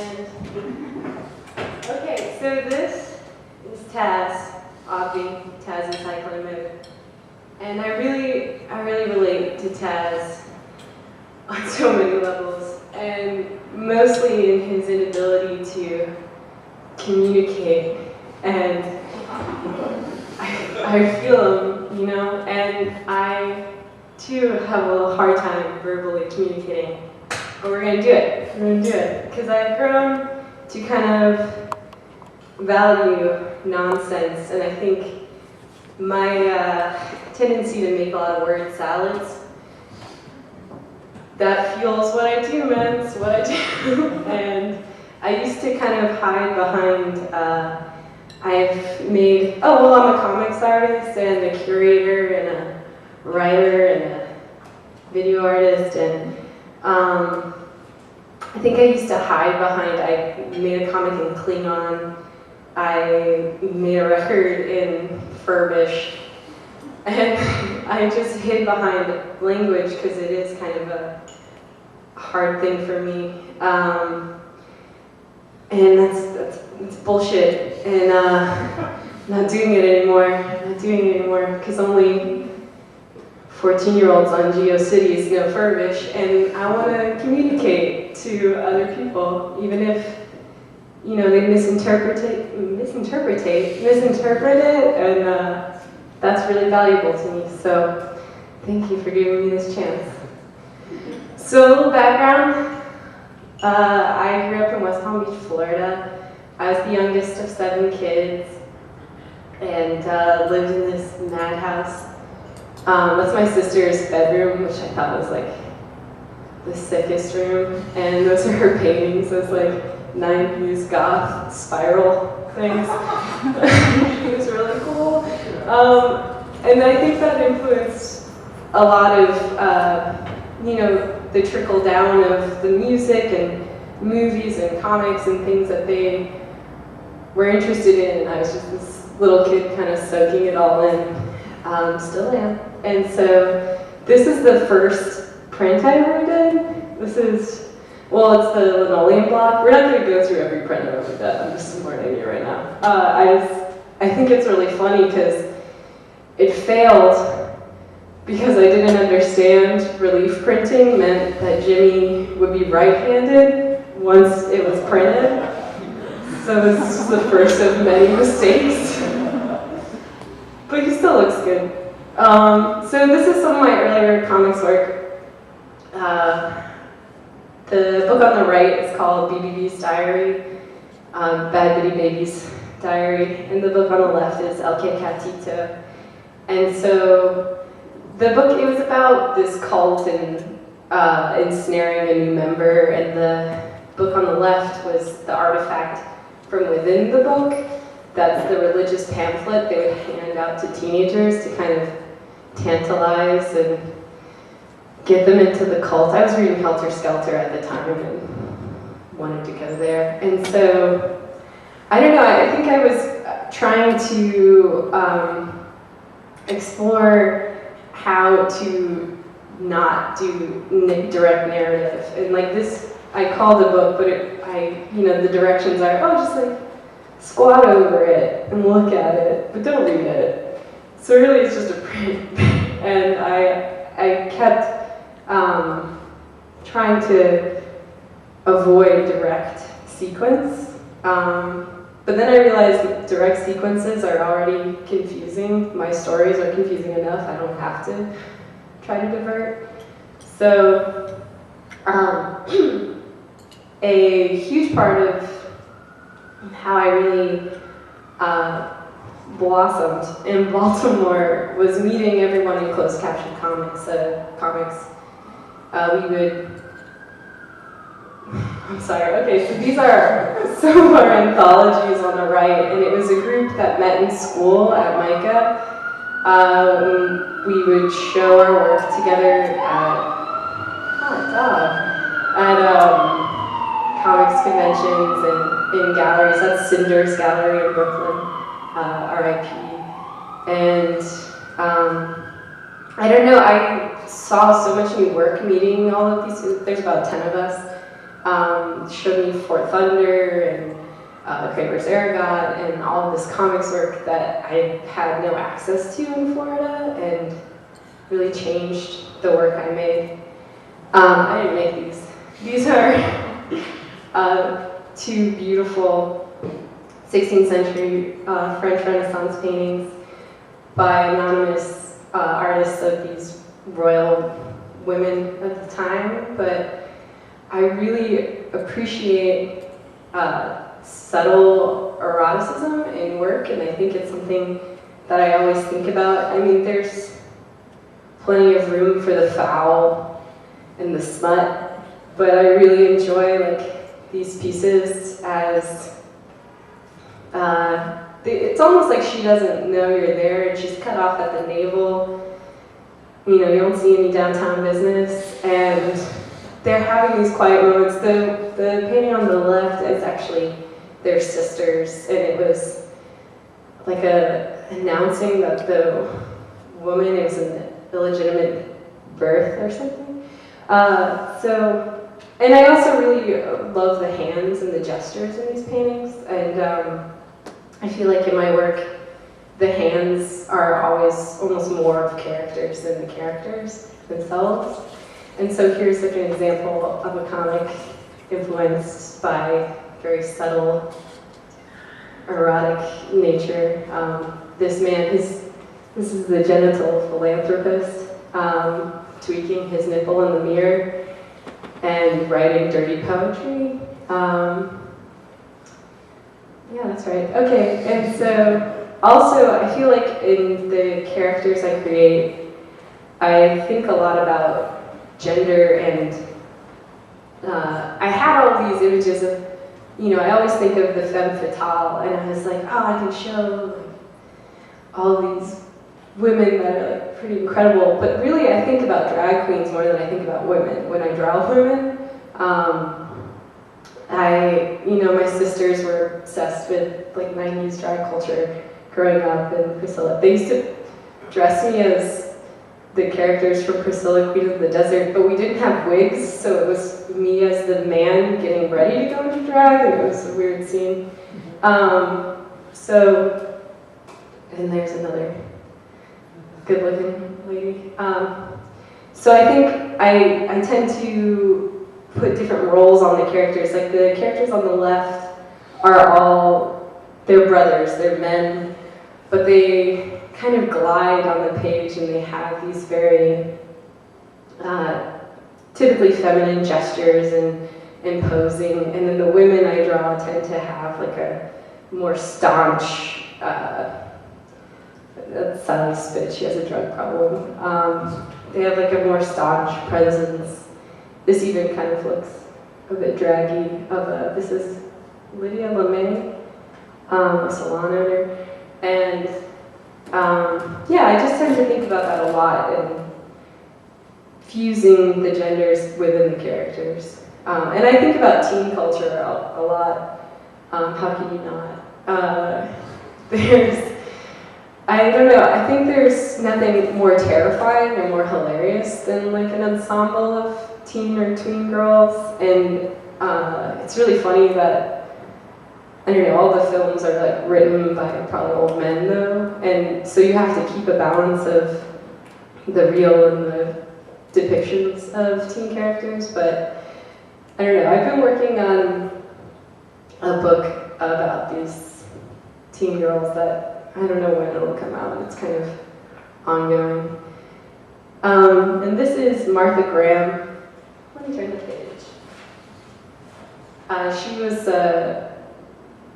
And okay, so this is Taz, Obvi, Taz in cycling mode. And I really relate to Taz on so many levels, and mostly in his inability to communicate. And I feel him, you know, and I too have a little hard time verbally communicating. But we're gonna do it. We're gonna do it. Because I've grown to kind of value nonsense, and I think my tendency to make a lot of word salads, that fuels what I do, man. It's what I do. And I used to kind of hide behind, I've made, oh, well, I'm a comics artist and a curator and a writer and a video artist, and I think I used to hide behind, I made a comic in Klingon, I made a record in Furbish, and I just hid behind language because it is kind of a hard thing for me. And that's bullshit, and I'm not doing it anymore, because only 14-year-olds on GeoCities know Furbish, and I want to communicate to other people, even if, you know, they misinterpret it, and that's really valuable to me, so thank you for giving me this chance. So a little background. I grew up in West Palm Beach, Florida. I was the youngest of 7 kids and lived in this madhouse. That's my sister's bedroom, which I thought was like the sickest room. And those are her paintings, those like 90s goth spiral things. It was really cool. And I think that influenced a lot of, you know, the trickle down of the music and movies and comics and things that they were interested in, and I was just this little kid kind of soaking it all in, still am. And so this is the first print I ever did. This is, well, it's the linoleum block. We're not going to go through every print I've ever done. I'm just warning you right now. I think it's really funny because it failed because I didn't understand relief printing meant that Jimmy would be right-handed once it was printed. So this is the first of many mistakes. But he still looks good. So this is some of my earlier comics work. The book on the right is called BBB's Diary, Bad Bitty Baby's Diary, and the book on the left is El Que Catito. And so the book, it was about this cult and ensnaring a new member, and the book on the left was the artifact from within the book. That's the religious pamphlet they would hand out to teenagers to kind of tantalize and get them into the cult. I was reading Helter Skelter at the time and wanted to go there. And so, I don't know, I think I was trying to explore how to not do direct narrative. And like this, I call the book, but you know, the directions are, oh, just like squat over it and look at it, but don't read it. So really it's just a print. And I kept trying to avoid direct sequence. But then I realized that direct sequences are already confusing. My stories are confusing enough. I don't have to try to divert. So a huge part of how I really blossomed in Baltimore was meeting everyone in closed caption comics. We would, I'm sorry, okay, so these are some of our anthologies on the right, and it was a group that met in school at MICA. We would show our work together at comics conventions and in galleries. That's Cinder's Gallery in Brooklyn, RIP. And I don't know, I saw so much new work meeting all of these, there's about 10 of us, showed me Fort Thunder and Kramer's Aragot and all of this comics work that I had no access to in Florida, and really changed the work I made. I didn't make these. These are two beautiful 16th century French Renaissance paintings by anonymous artists of these royal women at the time, but I really appreciate subtle eroticism in work, and I think it's something that I always think about. I mean, there's plenty of room for the foul and the smut, but I really enjoy like these pieces as it's almost like she doesn't know you're there, and she's cut off at the navel. You know, you don't see any downtown business, and they're having these quiet moments. The painting on the left is actually their sisters, and it was like announcing that the woman is an illegitimate birth or something. And I also really love the hands and the gestures in these paintings, and I feel like in my work, the hands are always almost more of characters than the characters themselves. And so here's like an example of a comic influenced by very subtle erotic nature. This man, this is the genital philanthropist, tweaking his nipple in the mirror and writing dirty poetry. Yeah, that's right. Okay, and so also I feel like in the characters I create, I think a lot about gender, and I had all these images of, you know, I always think of the femme fatale, and I was like, oh, I can show like, all these women that are like pretty incredible, but really I think about drag queens more than I think about women when I draw women. You know, my sisters were obsessed with like 90s drag culture growing up, and Priscilla, they used to dress me as the characters from Priscilla, Queen of the Desert, but we didn't have wigs, so it was me as the man getting ready to go into drag, and it was a weird scene. And there's another good-looking lady. So I think I tend to put different roles on the characters. Like the characters on the left are all, they're brothers, they're men, but they kind of glide on the page, and they have these very typically feminine gestures and posing. And then the women I draw tend to have like a more staunch, that's Sally Spitz, she has a drug problem. They have like a more staunch presence. This even kind of looks a bit draggy. This is Lydia LeMay, a salon owner. And yeah, I just tend to think about that a lot, and fusing the genders within the characters. And I think about teen culture a lot. How can you not? I don't know, I think there's nothing more terrifying or more hilarious than like an ensemble of teen or tween girls. And it's really funny that, I don't know, all the films are like written by probably old men though, and so you have to keep a balance of the real and the depictions of teen characters. But I don't know, I've been working on a book about these teen girls that I don't know when it'll come out. It's kind of ongoing. And this is Martha Graham. Let me turn the page. She was an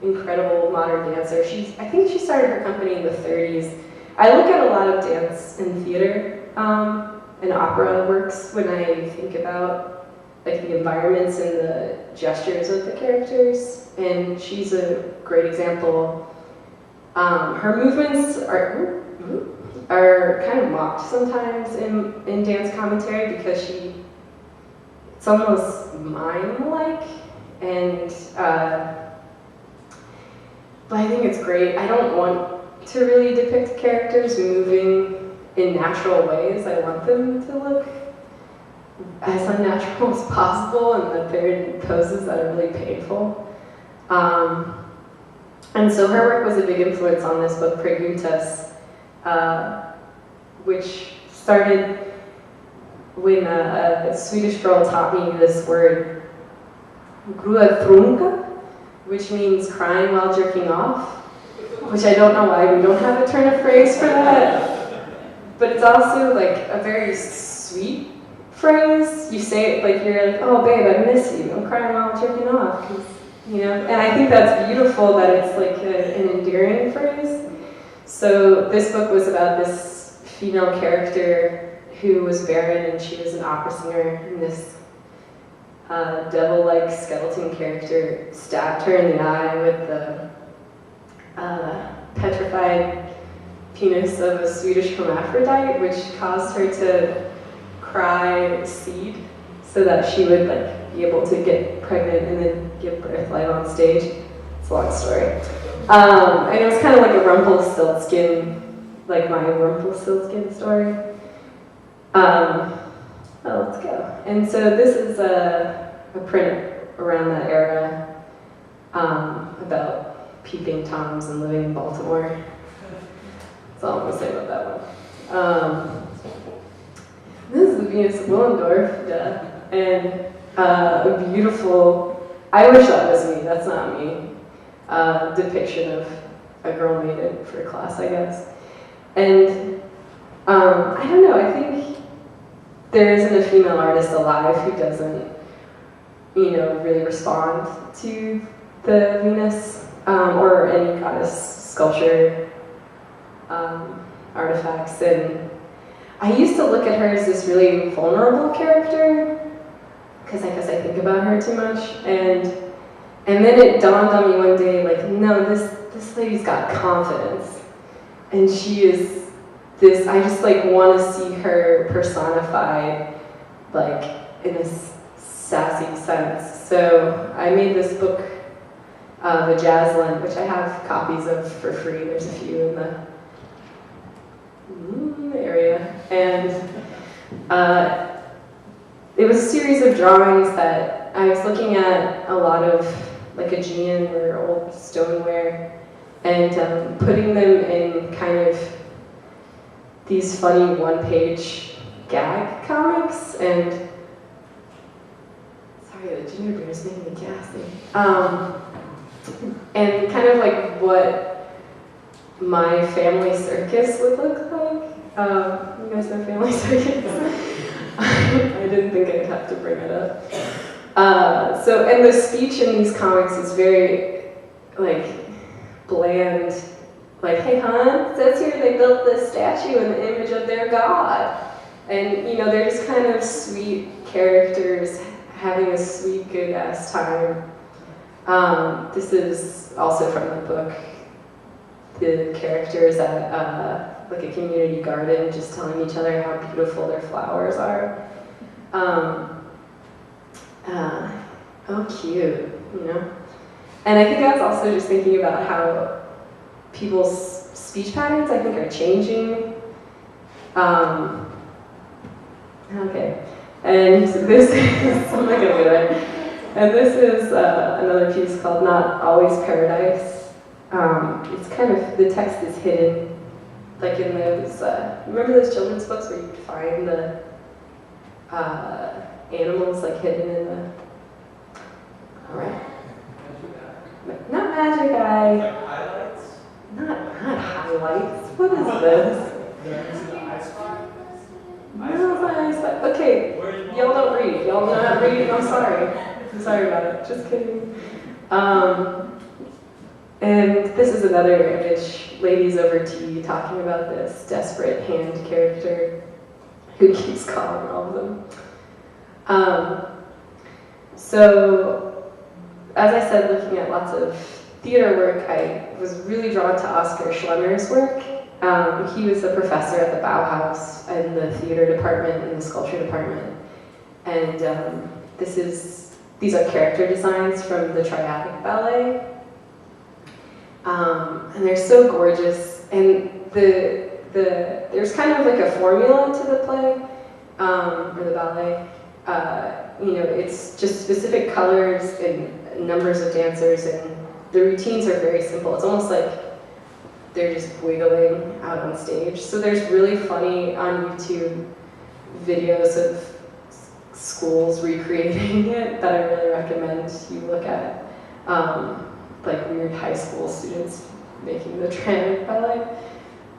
incredible modern dancer. I think she started her company in the 30s. I look at a lot of dance and theater and opera works when I think about like the environments and the gestures of the characters, and she's a great example. Her movements are kind of mocked sometimes in dance commentary because it's almost mime-like, and but I think it's great. I don't want to really depict characters moving in natural ways. I want them to look as unnatural as possible, and that they're in poses that are really painful. And so her work was a big influence on this book, Preguntas, which started when a Swedish girl taught me this word, gruatrunka, which means crying while jerking off, which I don't know why we don't have a turn of phrase for that, but it's also like a very sweet phrase. You say it like you're like, oh babe, I miss you, I'm crying while jerking off, you know, and I think that's beautiful that it's like an endearing phrase. So this book was about this female character who was barren, and she was an opera singer, and this devil-like skeleton character stabbed her in the eye with the petrified penis of a Swedish hermaphrodite, which caused her to cry seed so that she would like be able to get pregnant and then give birth live on stage. It's a long story. And it was kind of like a Rumpelstiltskin, like my Rumpelstiltskin story. Well, let's go. And so this is a print around that era about peeping Toms and living in Baltimore. That's all I'm going to say about that one. This is the Venus of Willendorf, and a beautiful, I wish that was me, that's not me, depiction of a girl maiden for a class, I guess. And I don't know, I think there isn't a female artist alive who doesn't, you know, really respond to the Venus or any goddess sculpture artifacts. And I used to look at her as this really vulnerable character, because I guess I think about her too much. And then it dawned on me one day, like, no, this lady's got confidence, and she is this. I just like want to see her personified, like in a sassy sense. So I made this book, The Jazzland, which I have copies of for free. There's a few in the area, and it was a series of drawings that I was looking at a lot of like Aegean or old stoneware, and putting them in kind of these funny one-page gag comics. And sorry, the ginger beer is making me gassy. And kind of like what my family circus would look like. You guys know family circus? I didn't think I'd have to bring it up. And the speech in these comics is very, like, bland. Like, hey, hon, it says here they built this statue in the image of their god. And, you know, they're just kind of sweet characters having a sweet, good-ass time. This is also from the book. The characters at like a community garden just telling each other how beautiful their flowers are. Oh, cute, you know? And I think that's also just thinking about how people's speech patterns, I think, are changing. Okay, and this is, I'm not gonna do it. And this is another piece called Not Always Paradise. It's kind of, the text is hidden, like in those, remember those children's books where you find the animals like hidden in the, alright. Not magic eye. Like highlights? Not highlights. What is this? No, ice spot. Okay, y'all don't read. Y'all know not reading. I'm sorry. I'm sorry about it. Just kidding. And this is another image. Ladies over tea talking about this desperate hand character who keeps calling all of them. So, as I said, looking at lots of theater work, I was really drawn to Oscar Schlemmer's work. He was a professor at the Bauhaus in the theater department and the sculpture department. And these are character designs from the Triadic Ballet. And they're so gorgeous. And there's kind of like a formula to the play, or the ballet. you know, it's just specific colors and numbers of dancers, and the routines are very simple. It's almost like they're just wiggling out on stage. So there's really funny on YouTube videos of schools recreating it that I really recommend you look at. Like weird high school students making the Tramp ballet.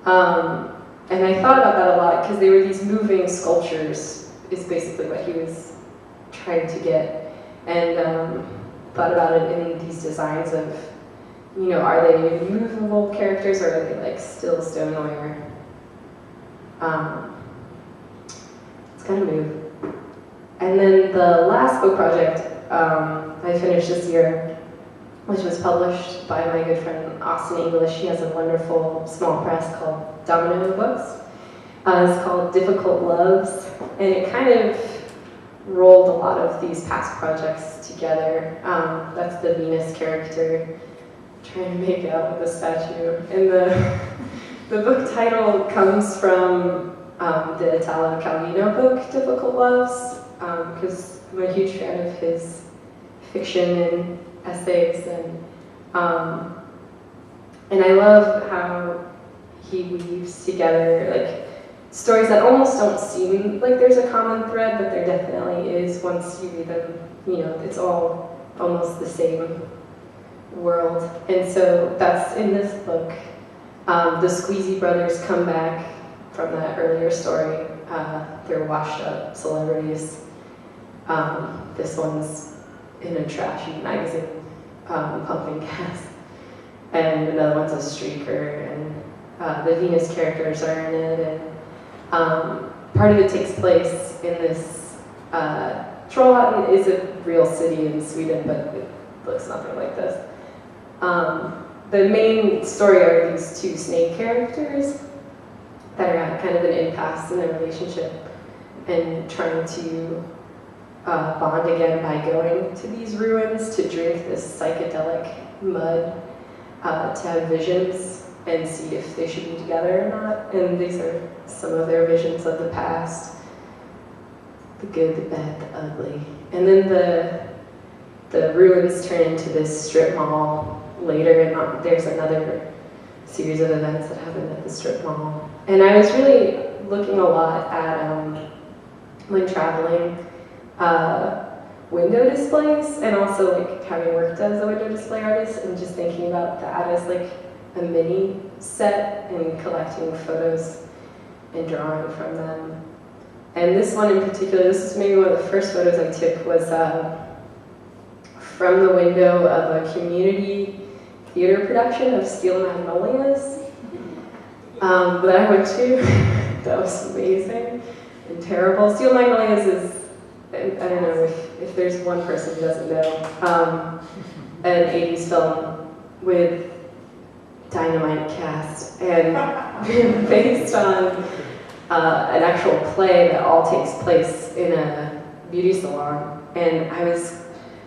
And I thought about that a lot because they were these moving sculptures, is basically what he was trying to get. And thought about it in these designs of, you know, are they movable characters or are they like still stoneware? It's kind of move. And then the last book project I finished this year, which was published by my good friend Austin English. He has a wonderful small press called Domino Books. It's called Difficult Loves, and it kind of rolled a lot of these past projects together. That's the Venus character trying to make out with the statue. And the book title comes from the Italo Calvino book, Difficult Loves, because I'm a huge fan of his fiction and essays, and I love how he weaves together like stories that almost don't seem like there's a common thread, but there definitely is once you read them. You know, it's all almost the same world. And so that's in this book. The Squeezy brothers come back from that earlier story. They're washed up celebrities. This one's in a trashy magazine pumping gas. And another one's a streaker, and the Venus characters are in it. And part of it takes place in this, Trollhättan is a real city in Sweden, but it looks nothing like this. The main story are these two snake characters that are at kind of an impasse in their relationship and trying to bond again by going to these ruins to drink this psychedelic mud, to have visions and see if they should be together or not. And these are some of their visions of the past: the good, the bad, the ugly. And then the ruins turn into this strip mall later, and there's another series of events that happen at the strip mall. And I was really looking a lot at, when traveling, window displays, and also like having worked as a window display artist and just thinking about that as like a mini set and collecting photos and drawing from them. And this one in particular, this is maybe one of the first photos I took, was from the window of a community theater production of Steel Magnolias that I went to. That was amazing and terrible. Steel Magnolias is, I don't know if there's one person who doesn't know, an 80s film with dynamite cast and based on an actual play that all takes place in a beauty salon. And I was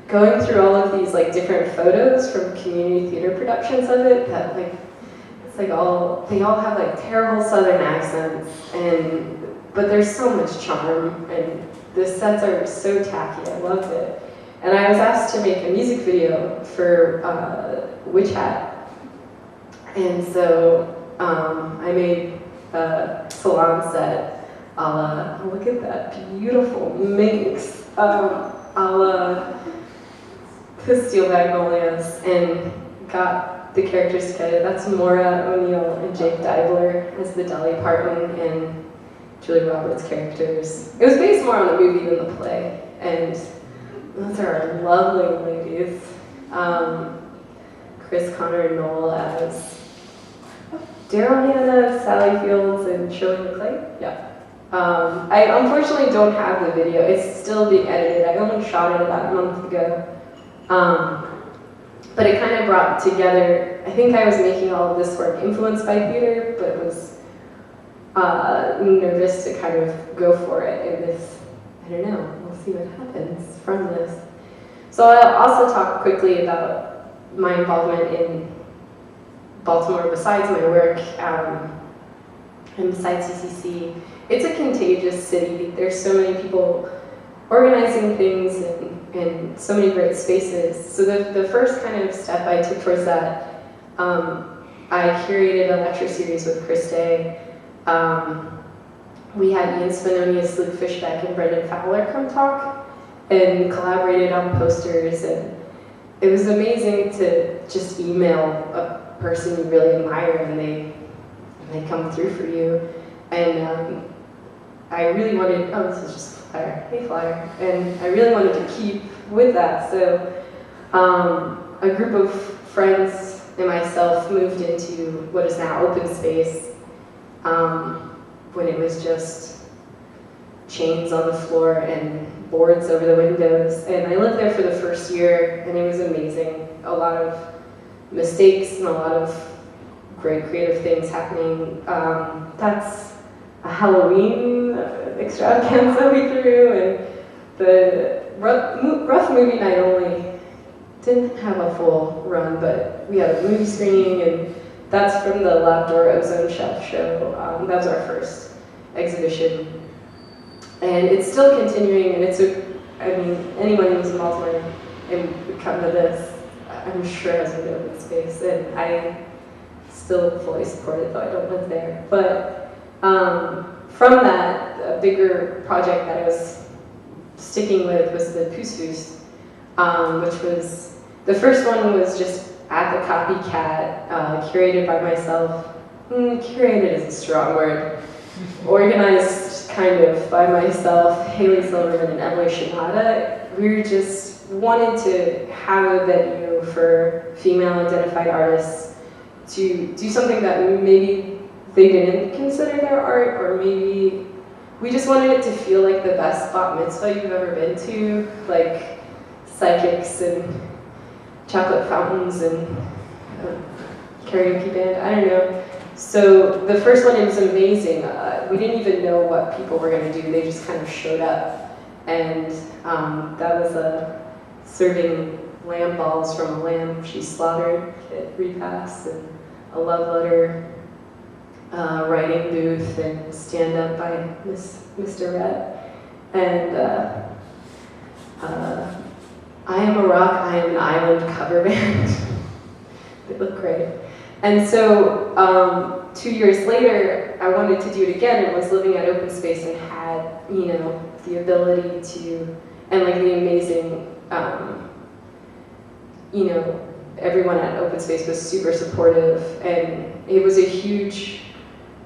going through all of these like different photos from community theater productions of it that like, it's like they all have like terrible southern accents, but there's so much charm, and the sets are so tacky. I loved it. And I was asked to make a music video for Witch Hat. And so I made a salon set a la, look at that beautiful minx, a la the Steel Magnolias, and got the characters together. That's Maura O'Neill and Jake Deibler as the Dolly Parton and Julie Roberts characters. It was based more on the movie than the play, and those are lovely ladies. Chris, Connor, and Noel as Daryl Hannah, Sally Fields, and Shirley MacLaine. Yeah. I unfortunately don't have the video. It's still being edited. I only shot it about a month ago. But it kind of brought together, I think I was making all of this work influenced by theater, but was nervous to kind of go for it in this, I don't know, we'll see what happens from this. So I'll also talk quickly about my involvement in Baltimore besides my work, and besides CCC. It's a contagious city. There's so many people organizing things in so many great spaces. So the first kind of step I took towards that, I curated a lecture series with Chris Day. We had Ian Svenonius, Luke Fishbeck, and Brendan Fowler come talk and collaborated on posters, and it was amazing to just email a person you really admire and they come through for you. And I really wanted, oh, this is just a flyer, hey flyer, and I really wanted to keep with that. So a group of friends and myself moved into what is now open space when it was just chains on the floor and boards over the windows. And I lived there for the first year, and it was amazing. A lot of mistakes and a lot of great creative things happening. That's a Halloween extravaganza we threw, and the rough movie night only didn't have a full run, but we had a movie screening, and that's from the Labrador Ozone Shelf show. That was our first exhibition. And it's still continuing, and I mean, anyone who's in Baltimore and would come to this, I'm sure has a good open space, and I still fully support it, though I don't live there. But from that, a bigger project that I was sticking with was the Poos, which was, the first one was just at the Copycat, curated by myself. Curated is a strong word. Organized kind of by myself, Haley Silverman and Emily Shimada. We just wanted to have a venue for female identified artists to do something that maybe they didn't consider their art, or maybe we just wanted it to feel like the best bat mitzvah you've ever been to, like psychics and chocolate fountains and karaoke band, I don't know. So the first one, it was amazing. We didn't even know what people were going to do. They just kind of showed up. And that was serving lamb balls from a lamb she slaughtered at repast, and a love letter writing booth, and stand up by Mr. Rhett. And I Am a Rock, I Am an Island cover band. They look great. And so 2 years later, I wanted to do it again, and was living at Open Space and had, the ability to, and like the amazing, everyone at Open Space was super supportive, and it was a huge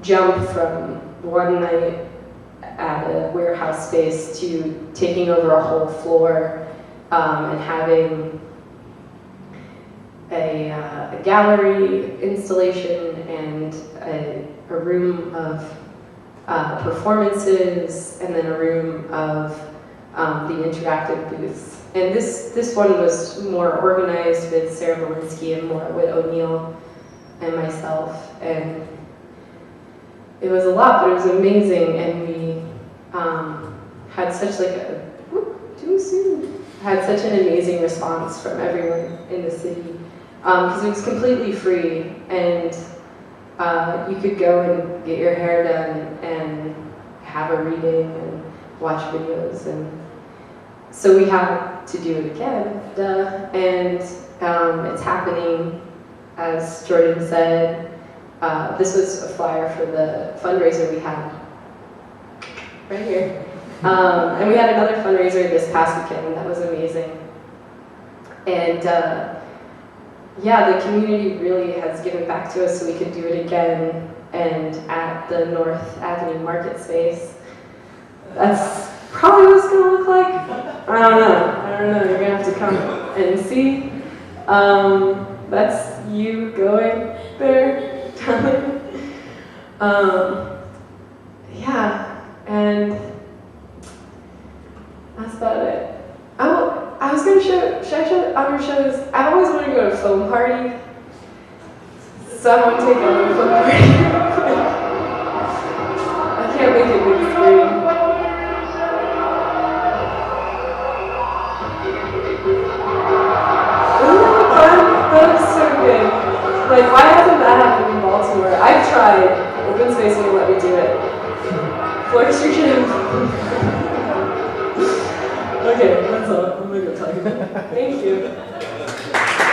jump from one night at a warehouse space to taking over a whole floor and having a gallery installation and a room of performances, and then a room of the interactive booths. And this one was more organized with Sarah Valinsky and Maura Witt O'Neill and myself, and it was a lot, but it was amazing, and we had such had such an amazing response from everyone in the city, because it was completely free, and you could go and get your hair done and have a reading and watch videos, and so we had to do it again, and it's happening, as Jordan said. This was a flyer for the fundraiser we had right here. And we had another fundraiser this past weekend that was amazing. And the community really has given back to us so we could do it again, and at the North Avenue Market Space. That's probably what it's going to look like. I don't know. You're going to have to come and see. That's you going there. And that's about it. I was going to should I show other shows? I've always wanted to go to a foam party, so I want to take a foam party. I can't make it big screen. That was so good. Like, why hasn't that happened in Baltimore? I've tried. Open Space won't let me do it. Floor Street should have. Okay, that's all. I'm gonna go talk. Thank you.